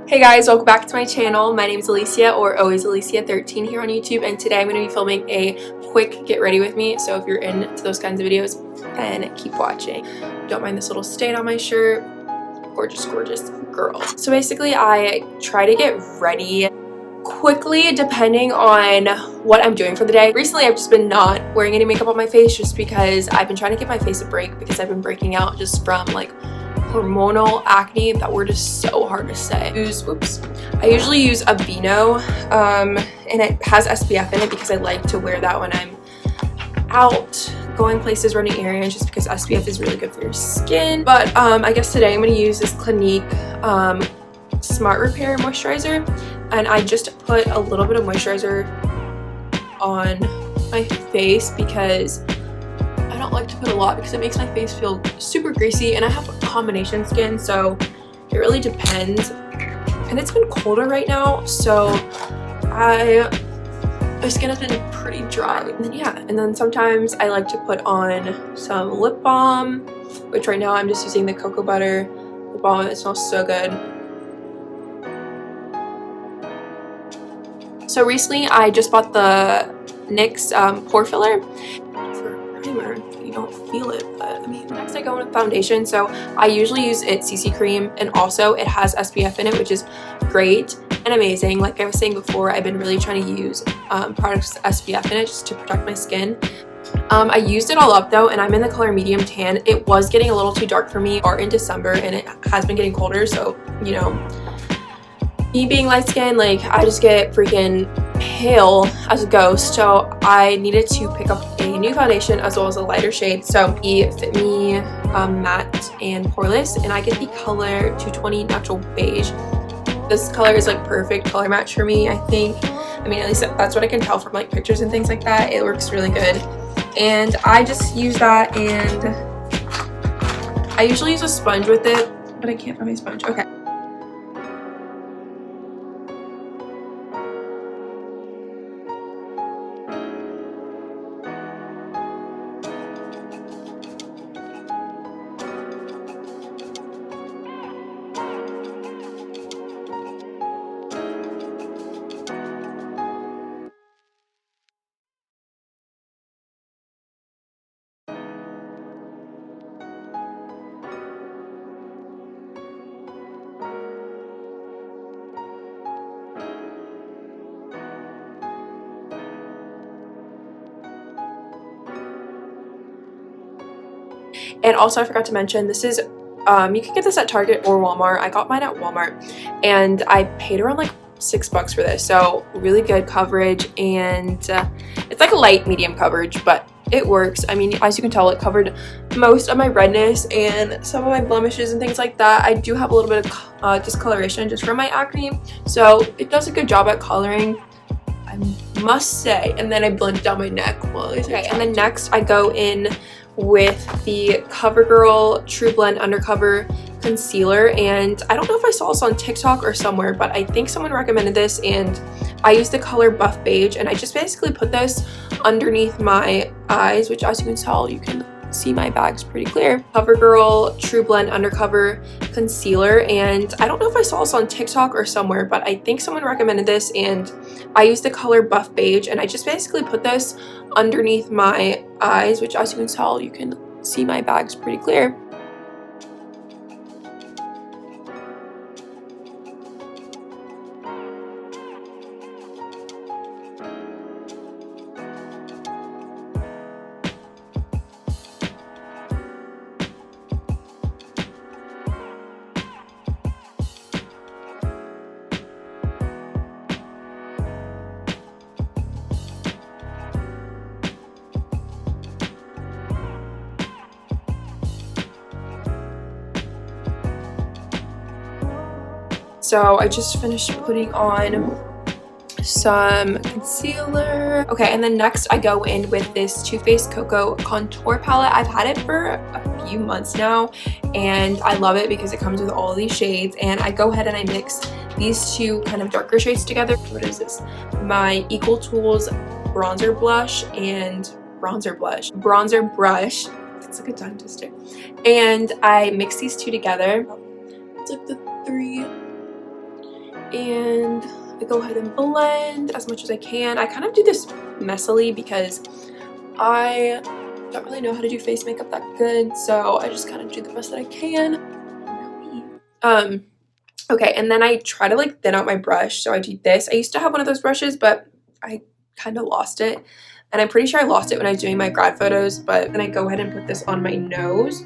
Hey guys, welcome back to my channel. My name is Alicia, or always Alicia13 here on YouTube, and today I'm going to be filming a quick get ready with me. So if you're into those kinds of videos, then keep watching. Don't mind this little stain on my shirt. Gorgeous, gorgeous girl. So basically I try to get ready quickly depending on what I'm doing for the day. Recently I've just been not wearing any makeup on my face just because I've been trying to give my face a break because I've been breaking out just from like hormonal acne. That word is so hard to say. I usually use a Vino and it has SPF in it because I like to wear that when I'm out going places, running errands, just because SPF is really good for your skin. But I guess today I'm going to use this Clinique Smart Repair moisturizer, and I just put a little bit of moisturizer on my face because I don't like to put a lot because it makes my face feel super greasy, and I have a combination skin, so it really depends. And it's been colder right now, so my skin has been pretty dry. And then and then sometimes I like to put on some lip balm, which right now I'm just using the cocoa butter lip balm. It smells so good. So recently I just bought the NYX pore filler for primer. You don't feel it, but I mean, next I go in with foundation. So I usually use It's CC cream, and also it has SPF in it, which is great and amazing. Like I was saying before, I've been really trying to use products with SPF in it just to protect my skin. I used it all up though, and I'm in the color medium tan. It was getting a little too dark for me in December, and it has been getting colder, so you know, me being light skinned, like I just get freaking pale as a ghost. So I needed to pick up a new foundation as well as a lighter shade. So the Fit Me matte and poreless, and I get the color 220 natural beige. This color is like perfect color match for me, I think. I mean, at least that's what I can tell from like pictures and things like that. It works really good, and I just use that, and I usually use a sponge with it, but I can't find my sponge. Okay. And also I forgot to mention, this is you can get this at Target or Walmart. I got mine at Walmart, and I paid around like $6 for this, so really good coverage, and it's like a light medium coverage, but it works. I mean, as you can tell, it covered most of my redness and some of my blemishes and things like that. I do have a little bit of discoloration just from my acne, so it does a good job at coloring, I must say. And then I blended down my neck while I okay. And then next I go in with the CoverGirl True Blend Undercover Concealer, and I don't know if I saw this on TikTok or somewhere, but I think someone recommended this, and I use the color Buff Beige, and I just basically put this underneath my eyes, which as you can tell, you can see my bag's pretty clear. CoverGirl True Blend Undercover Concealer, and I don't know if I saw this on TikTok or somewhere, but I think someone recommended this, and I use the color Buff Beige, and I just basically put this underneath my eyes, which as you can tell, you can see my bag's pretty clear. So I just finished putting on some concealer. Okay, and then next I go in with this Too Faced Cocoa Contour Palette. I've had it for a few months now, and I love it because it comes with all of these shades, and I go ahead and I mix these two kind of darker shades together. What is this? My Equal Tools bronzer blush and bronzer brush. It's like a tongue twister. And I mix these two together. It's like the three and I go ahead and blend as much as I can. I kind of do this messily because I don't really know how to do face makeup that good, so I just kind of do the best that I can. Okay, and then I try to like thin out my brush, so I do this. I used to have one of those brushes, but I kind of lost it, and I'm pretty sure I lost it when I was doing my grad photos. But then I go ahead and put this on my nose.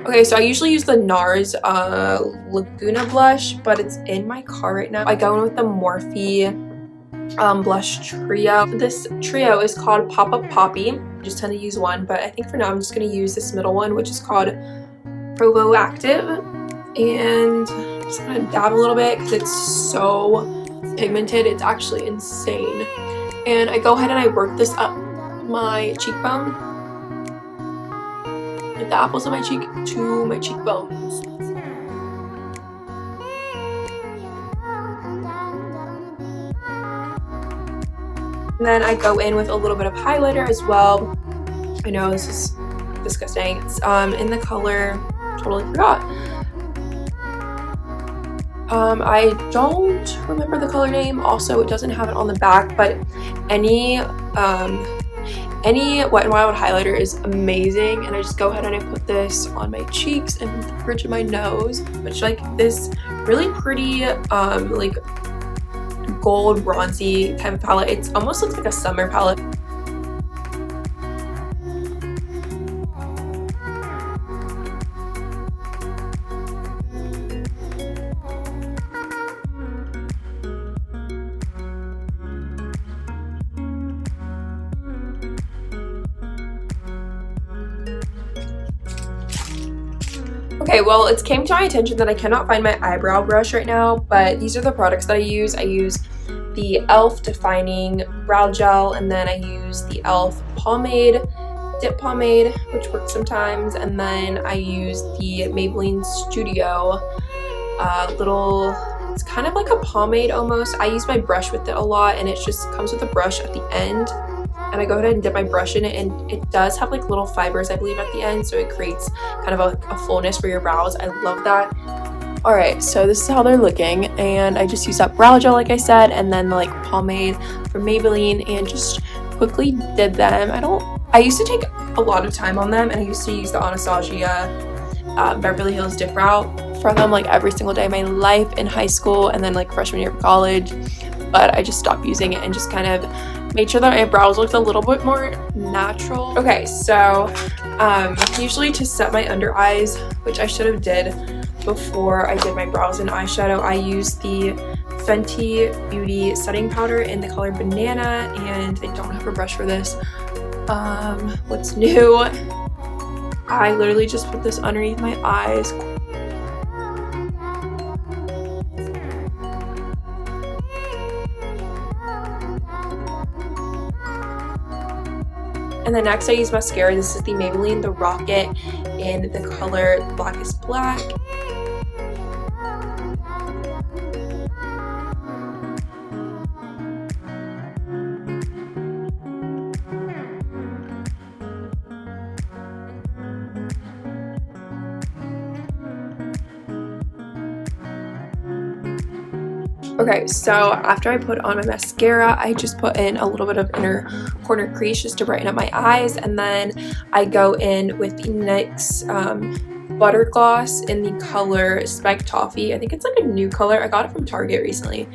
Okay, so I usually use the NARS Laguna blush, but it's in my car right now. I go in with the Morphe blush trio. This trio is called Pop Up Poppy. I just tend to use one, but I think for now I'm just going to use this middle one, which is called Provo Active. And I'm just going to dab a little bit because it's so pigmented. It's actually insane. And I go ahead and I work this up my cheekbone, like the apples of my cheek to my cheekbones. And then I go in with a little bit of highlighter as well. I know this is disgusting. It's in the color, totally forgot. I don't remember the color name. Also, it doesn't have it on the back, but any Wet n Wild highlighter is amazing. And I just go ahead and I put this on my cheeks and the bridge of my nose, which like this really pretty like gold bronzy type of palette. It almost looks like a summer palette. Okay, well, it's came to my attention that I cannot find my eyebrow brush right now, but these are the products that I use. I use the e.l.f. Defining Brow Gel, and then I use the e.l.f. Pomade, Dip Pomade, which works sometimes, and then I use the Maybelline Studio it's kind of like a pomade almost. I use my brush with it a lot, and it just comes with a brush at the end. And I go ahead and dip my brush in it, and it does have like little fibers, I believe, at the end, so it creates kind of a fullness for your brows. I love that. All right, so this is how they're looking, and I just use that brow gel like I said, and then the like pomade from Maybelline, and just quickly did them. I used to take a lot of time on them, and I used to use the Anastasia Beverly Hills Dip Route from them like every single day of my life in high school and then like freshman year of college, but I just stopped using it and just kind of made sure that my brows looked a little bit more natural. Okay, so usually to set my under eyes, which I should have did before I did my brows and eyeshadow, I use the Fenty Beauty setting powder in the color Banana, and I don't have a brush for this. What's new? I literally just put this underneath my eyes. And then next I use mascara. This is the Maybelline The Rocket in the color Blackest Black. Okay, so after I put on my mascara, I just put in a little bit of inner corner crease just to brighten up my eyes, and then I go in with the NYX Butter Gloss in the color Spiked Toffee. I think it's like a new color. I got it from Target recently.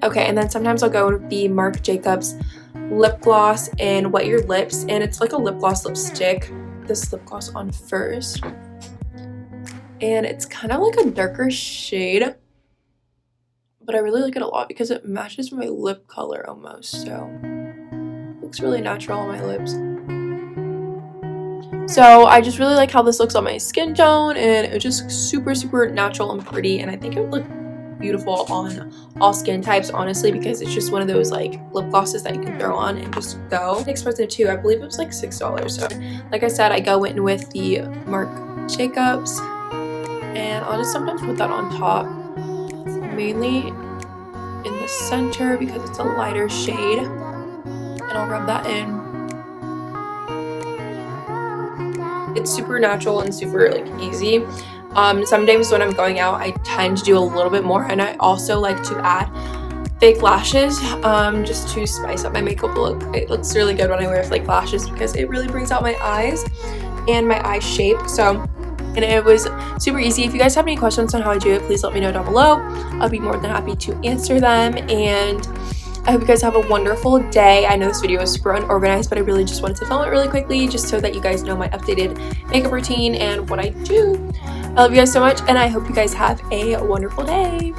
Okay, and then sometimes I'll go with the Marc Jacobs Lip Gloss in Wet Your Lips, and it's like a lip gloss lipstick. This lip gloss on first, and it's kind of like a darker shade, but I really like it a lot because it matches my lip color almost, so it looks really natural on my lips. So I just really like how this looks on my skin tone, and it just super, super natural and pretty, and I think it would look beautiful on all skin types, honestly, because it's just one of those like lip glosses that you can throw on and just go. It's expensive too. I believe it was like $6. So like I said, I go in with the Marc Jacobs, and I'll just sometimes put that on top, mainly in the center because it's a lighter shade, and I'll rub that in. It's super natural and super like easy. Sometimes when I'm going out, I tend to do a little bit more, and I also like to add fake lashes just to spice up my makeup look. It looks really good when I wear fake lashes because it really brings out my eyes and my eye shape. And it was super easy. If you guys have any questions on how I do it, please let me know down below. I'll be more than happy to answer them, and I hope you guys have a wonderful day. I know this video is super unorganized, but I really just wanted to film it really quickly just so that you guys know my updated makeup routine and what I do. I love you guys so much, and I hope you guys have a wonderful day.